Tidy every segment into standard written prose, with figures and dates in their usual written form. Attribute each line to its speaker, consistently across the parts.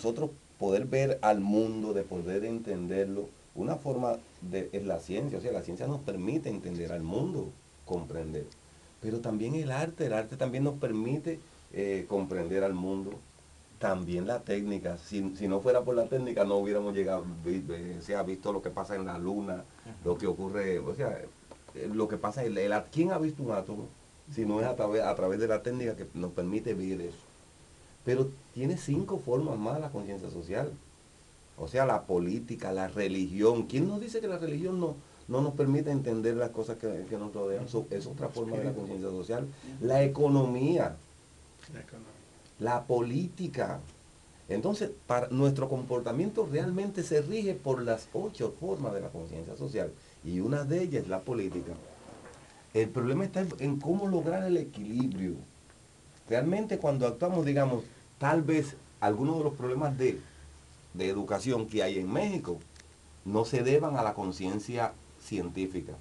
Speaker 1: nosotros poder ver al mundo, de poder entenderlo, una forma es la ciencia, o sea, la ciencia nos permite entender al mundo, comprender. Pero también el arte también nos permite comprender al mundo. También la técnica, si no fuera por la técnica no hubiéramos llegado, se ha visto lo que pasa en la luna, lo que ocurre, o sea, lo que pasa, ¿quién ha visto un átomo? Si no es a través de la técnica que nos permite ver eso. Pero tiene 5 formas más la conciencia social. O sea, la política, la religión. ¿Quién nos dice que la religión no nos permite entender las cosas que nos rodean? Es otra forma de la conciencia social. La economía, la política. Entonces, nuestro comportamiento realmente se rige por las 8 formas de la conciencia social. Y una de ellas es la política. El problema está en cómo lograr el equilibrio. Realmente cuando actuamos, digamos, tal vez algunos de los problemas de educación que hay en México no se deban a la conciencia científica,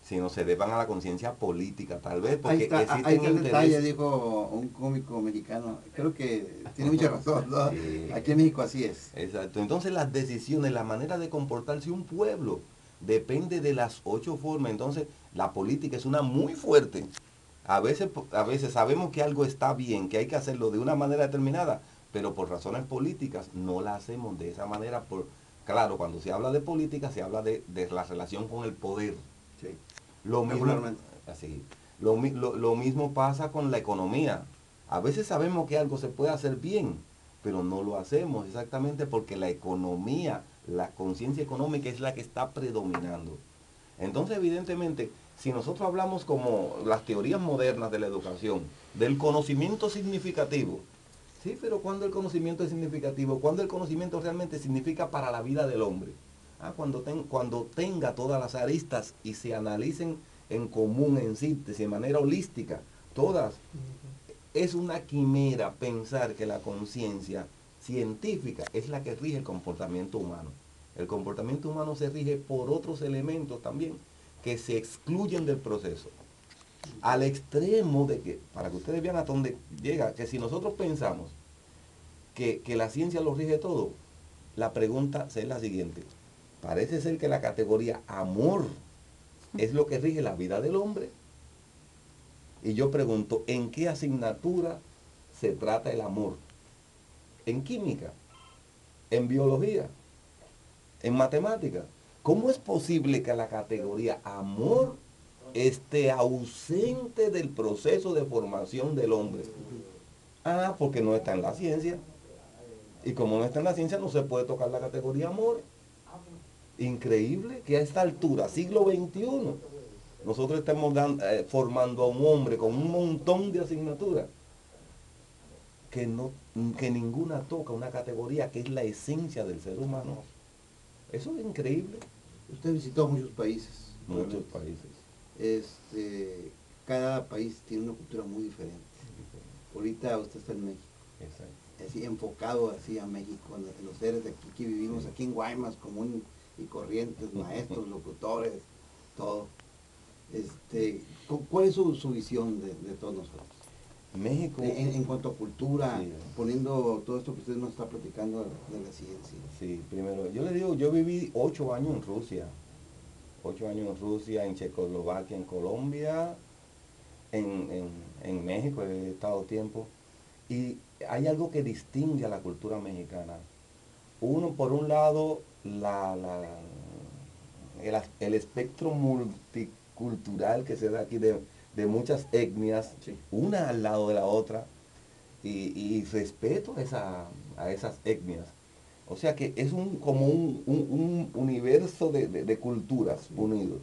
Speaker 1: sino se deban a la conciencia política, tal vez,
Speaker 2: Ahí
Speaker 1: porque
Speaker 2: está, ahí
Speaker 1: existen
Speaker 2: está el detalle,
Speaker 1: intereses.
Speaker 2: dijo un cómico mexicano. Creo que tiene mucha razón, ¿no?
Speaker 1: Sí,
Speaker 2: Aquí en México así es.
Speaker 1: exacto. Entonces las decisiones, la manera de comportarse un pueblo, depende de las 8 formas. Entonces la política es una muy fuerte. A veces sabemos que algo está bien, que hay que hacerlo de una manera determinada, pero por razones políticas no la hacemos de esa manera. Claro, cuando se habla de política, se habla de la relación con el poder.
Speaker 2: Sí,
Speaker 1: Lo mismo,
Speaker 2: regularmente.
Speaker 1: así, lo mismo pasa con la economía. A veces sabemos que algo se puede hacer bien, pero no lo hacemos exactamente porque la economía, la conciencia económica es la que está predominando. Entonces, evidentemente, si nosotros hablamos como las teorías modernas de la educación, del conocimiento significativo, sí, pero ¿cuándo el conocimiento es significativo? ¿Cuándo el conocimiento realmente significa para la vida del hombre? Cuando tenga todas las aristas y se analicen en común, en síntesis, de manera holística, todas. Es una quimera pensar que la conciencia científica es la que rige el comportamiento humano. El comportamiento humano se rige por otros elementos también que se excluyen del proceso. Al extremo de que, para que ustedes vean a dónde llega, que si nosotros pensamos que la ciencia lo rige todo, la pregunta es la siguiente. Parece ser que la categoría amor es lo que rige la vida del hombre. Y yo pregunto, ¿en qué asignatura se trata el amor? ¿En química? ¿En biología? ¿En matemática? ¿Cómo es posible que la categoría amor esté ausente del proceso de formación del hombre? Ah, porque no está en la ciencia. Y como no está en la ciencia, no se puede tocar la categoría amor. Increíble que a esta altura, siglo XXI, nosotros estemos formando a un hombre con un montón de asignaturas que, no, que ninguna toca una categoría que es la esencia del ser humano. Eso es increíble.
Speaker 2: Usted visitó muchos países,
Speaker 1: Muchos
Speaker 2: realmente.
Speaker 1: países.
Speaker 2: Cada país tiene una cultura muy diferente. Ahorita usted está en México,
Speaker 1: Exacto.
Speaker 2: así enfocado así a México, en los seres de aquí que vivimos,
Speaker 1: Sí.
Speaker 2: aquí en Guaymas, común y corrientes, maestros, locutores, todo. ¿Cuál es su visión de todos nosotros?
Speaker 1: México,
Speaker 2: En cuanto a cultura,
Speaker 1: sí,
Speaker 2: poniendo todo esto que usted nos está platicando de la ciencia.
Speaker 1: sí, primero, yo le digo, yo viví 8 años en Rusia, 8 años en Rusia, en Checoslovaquia, en Colombia, en México he estado tiempo, y hay algo que distingue a la cultura mexicana. Uno, por un lado, el espectro multicultural que se da aquí de muchas etnias,
Speaker 2: Sí.
Speaker 1: una al lado de la otra, y respeto a esas etnias. O sea que es como un universo de culturas
Speaker 2: Sí.
Speaker 1: unidos.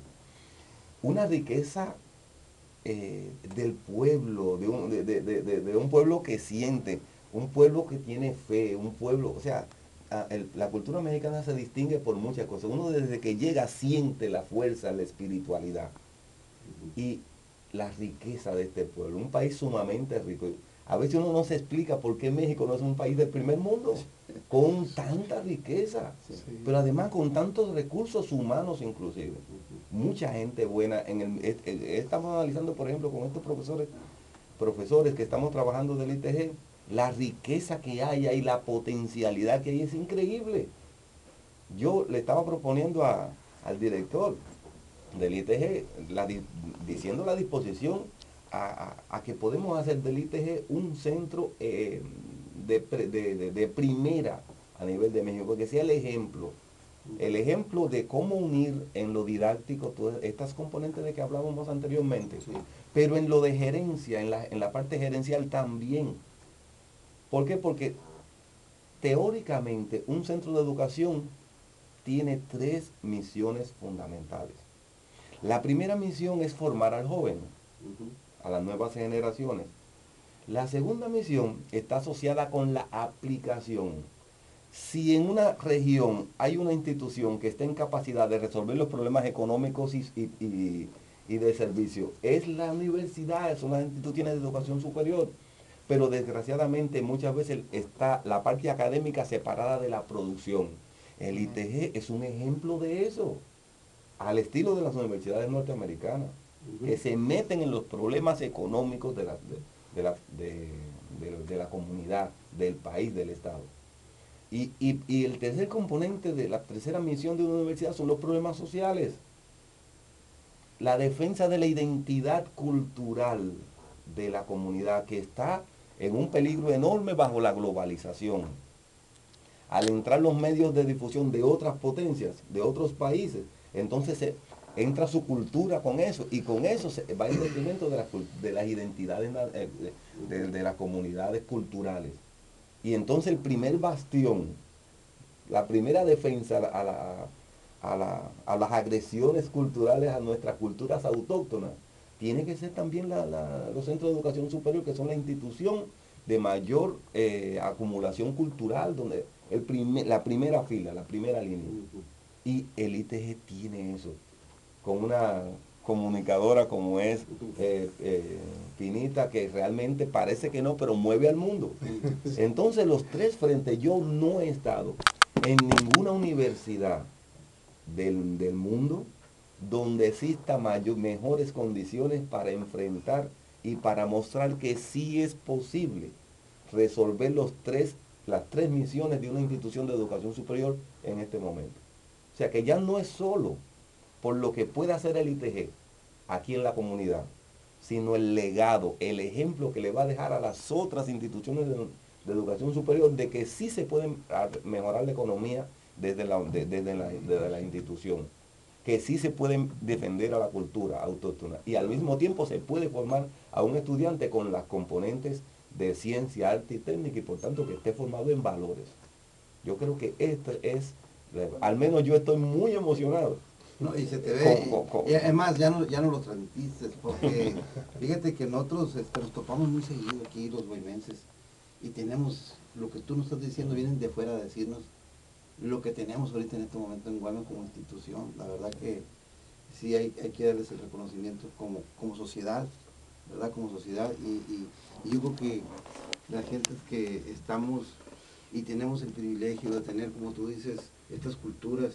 Speaker 1: Una riqueza del pueblo, de un pueblo que siente, un pueblo que tiene fe, un pueblo, o sea, la cultura mexicana se distingue por muchas cosas. Uno desde que llega siente la fuerza, la espiritualidad y la riqueza de este pueblo. Un país sumamente rico. A veces uno no se explica por qué México no es un país del primer mundo, con tanta riqueza,
Speaker 2: Sí.
Speaker 1: pero además con tantos recursos humanos inclusive. Mucha gente buena. Estamos analizando, por ejemplo, con estos profesores que estamos trabajando del ITG, La riqueza que hay y la potencialidad que hay es increíble. Yo le estaba proponiendo al director del ITG, diciendo la disposición a que podemos hacer del ITG un centro de primera a nivel de México, que sea el ejemplo de cómo unir en lo didáctico todas estas componentes de que hablábamos anteriormente,
Speaker 2: Sí.
Speaker 1: pero en lo de gerencia, en la parte gerencial también. ¿Por qué? Porque teóricamente un centro de educación tiene tres misiones fundamentales. La primera misión es formar al joven,
Speaker 2: Ujú.
Speaker 1: a las nuevas generaciones. La segunda misión está asociada con la aplicación. Si en una región hay una institución que está en capacidad de resolver los problemas económicos y de servicio, es la universidad, son las instituciones de educación superior. Pero desgraciadamente muchas veces está la parte académica separada de la producción. El ITG es un ejemplo de eso, al estilo de las universidades norteamericanas, que se meten en los problemas económicos de la comunidad, del país, del Estado. Y el tercer componente de la tercera misión de una universidad son los problemas sociales. La defensa de la identidad cultural de la comunidad que está en un peligro enorme bajo la globalización. Al entrar los medios de difusión de otras potencias, de otros países, entonces entra su cultura con eso y con eso se va en detrimento de las identidades de las comunidades culturales. Y entonces el primer bastión, la primera defensa a las agresiones culturales a nuestras culturas autóctonas, tiene que ser también los centros de educación superior, que son la institución de mayor acumulación cultural, donde la primera fila, la primera línea. Y el ITG tiene eso, con una comunicadora como es Pinita, que realmente parece que no, pero mueve al mundo. Entonces los tres frentes, yo no he estado en ninguna universidad del mundo donde exista mejores condiciones para enfrentar y para mostrar que sí es posible resolver las tres misiones de una institución de educación superior en este momento. O sea que ya no es solo por lo que puede hacer el ITG aquí en la comunidad, sino el legado, el ejemplo que le va a dejar a las otras instituciones de educación superior de que sí se puede mejorar la economía desde la institución, que sí se puede defender a la cultura autóctona y al mismo tiempo se puede formar a un estudiante con las componentes de ciencia, arte y técnica y por tanto que esté formado en valores. Yo creo que esto es, al menos yo estoy muy emocionado.
Speaker 2: No, y se te ve, y además ya no lo transmitiste, porque fíjate que nosotros nos topamos muy seguido aquí los boimenses y tenemos, lo que tú nos estás diciendo, vienen de fuera a decirnos lo que tenemos ahorita en este momento en Guaymas como institución. La verdad que sí hay que darles el reconocimiento como sociedad, ¿verdad? Como sociedad y yo creo que la gente que estamos y tenemos el privilegio de tener, como tú dices, estas culturas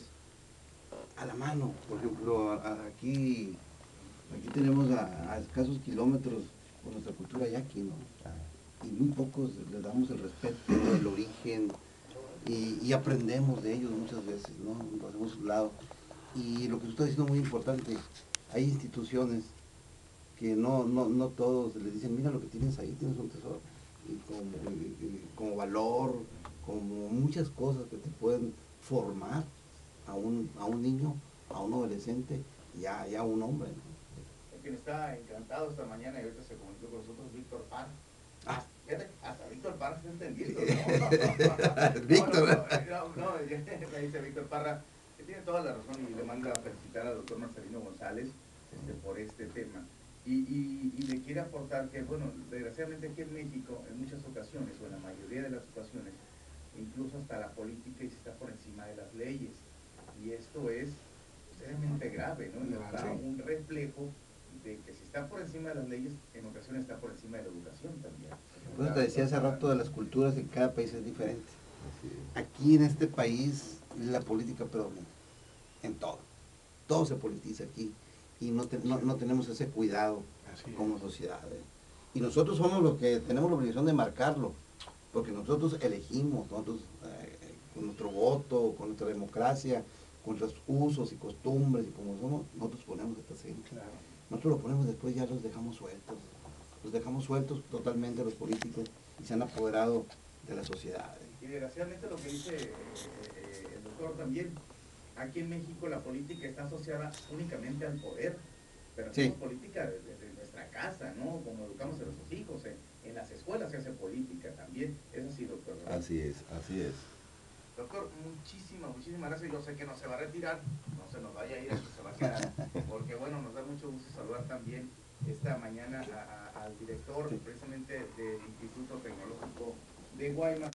Speaker 2: a la mano. Por ejemplo, aquí tenemos a escasos kilómetros con nuestra cultura yaqui, ¿no? Y muy pocos le damos el respeto, el origen, y aprendemos de ellos muchas veces, ¿no? Lo hacemos a su lado. Y lo que tú estás diciendo es muy importante, hay instituciones que no todos les dicen, mira lo que tienes ahí, tienes un tesoro, y como valor, como muchas cosas que te pueden formar a un niño, a un adolescente, ya a un hombre, ¿no?
Speaker 3: Quien está encantado esta mañana y ahorita se comunicó con nosotros, Víctor Parra. Fíjate, hasta Víctor Parra está entendiendo, ¿no?
Speaker 2: Víctor.
Speaker 3: Me dice Víctor Parra, que tiene toda la razón y le manda a felicitar al doctor Marcelino González por este tema. Y le quiere aportar que, bueno, desgraciadamente aquí en México, en muchas ocasiones, o en la mayoría de las ocasiones, incluso hasta la política y se está por encima de las leyes. Y esto es seriamente grave, ¿no? Y nos da un reflejo de que si está por encima de las leyes, en ocasiones está por encima de la educación también.
Speaker 2: Pues te decía hace rato de las culturas, en cada país es diferente. Aquí en este país la política predomina, en todo. Todo se politiza aquí y no tenemos ese cuidado como sociedad. Y nosotros somos los que tenemos la obligación de marcarlo, porque nosotros elegimos, nosotros con nuestro voto, con nuestra democracia, con los usos y costumbres y como somos, nosotros ponemos esta gente.
Speaker 3: Claro.
Speaker 2: Nosotros lo ponemos después, ya los dejamos sueltos. Los dejamos sueltos totalmente a los políticos y se han apoderado de la sociedad.
Speaker 3: Y desgraciadamente lo que dice el doctor también, aquí en México la política está asociada únicamente al poder, pero hacemos política desde nuestra casa, ¿no? Como educamos a nuestros hijos, en las escuelas se hace política también, es así, doctor, ¿verdad?
Speaker 1: Así es, así es.
Speaker 3: Doctor, muchísimas gracias. Yo sé que no se va a retirar, no se nos vaya a ir, se va a quedar, porque bueno, nos da mucho gusto saludar también esta mañana al director precisamente del Instituto Tecnológico de Guaymas.